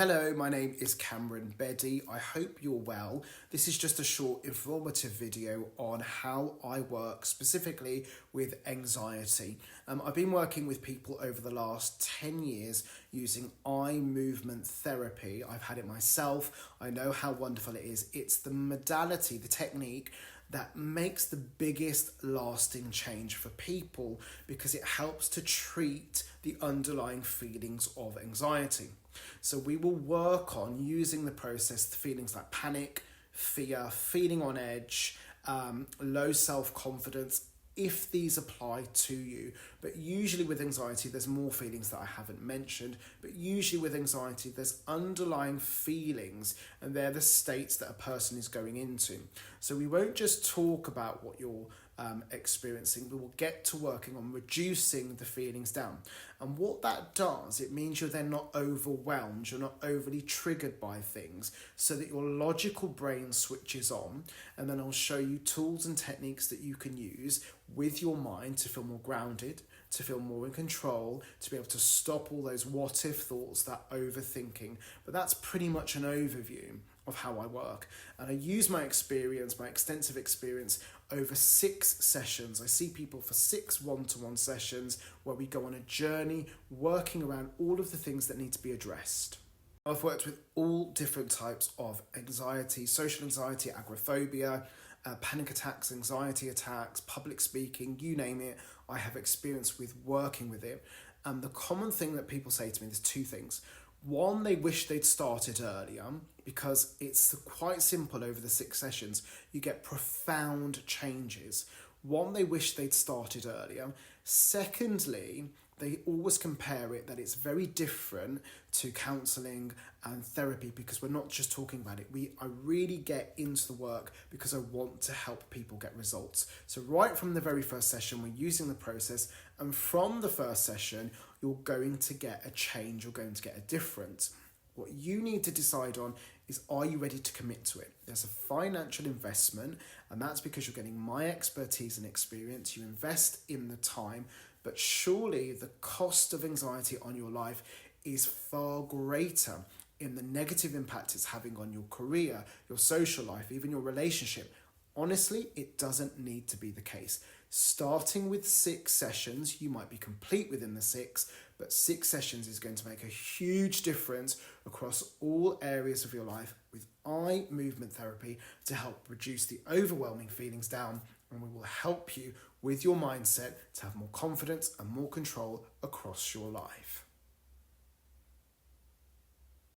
Hello, my name is Cameron Beddy. I hope you're well. This is just a short informative video on how I work specifically with anxiety. I've been working with people over the last 10 years using eye movement therapy. I've had it myself. I know how wonderful it is. It's the modality, the technique that makes the biggest lasting change for people because it helps to treat the underlying feelings of anxiety. So we will work on using the process to feelings like panic, fear, feeling on edge, low self-confidence, if these apply to you. But usually with anxiety, there's more feelings that I haven't mentioned, but usually with anxiety, there's underlying feelings and they're the states that a person is going into. So we won't just talk about what you're experiencing, we will get to working on reducing the feelings down. And what that does, it means you're then not overwhelmed, you're not overly triggered by things, so that your logical brain switches on. And then I'll show you tools and techniques that you can use with your mind to feel more grounded, to feel more in control, to be able to stop all those what if thoughts, that overthinking. But that's pretty much an overview of how I work. And I use my experience, my extensive experience, over 6 sessions. I see people for 6 one-to-one sessions where we go on a journey working around all of the things that need to be addressed. I've worked with all different types of anxiety, social anxiety, agoraphobia, panic attacks, anxiety attacks, public speaking, you name it. I have experience with working with it. And the common thing that people say to me, there's 2 things. One, they wish they'd started earlier because it's quite simple over the 6 sessions. You get profound changes. One, they wish they'd started earlier. Secondly, they always compare it that it's very different to counselling and therapy because we're not just talking about it. I really get into the work because I want to help people get results. So right from the very first session, we're using the process, and from the first session, you're going to get a change, you're going to get a difference. What you need to decide on is, are you ready to commit to it? There's a financial investment, and that's because you're getting my expertise and experience. You invest in the time, but surely the cost of anxiety on your life is far greater in the negative impact it's having on your career, your social life, even your relationship. Honestly, it doesn't need to be the case. Starting with 6 sessions, you might be complete within the 6, but 6 sessions is going to make a huge difference across all areas of your life with eye movement therapy to help reduce the overwhelming feelings down, and we will help you with your mindset to have more confidence and more control across your life.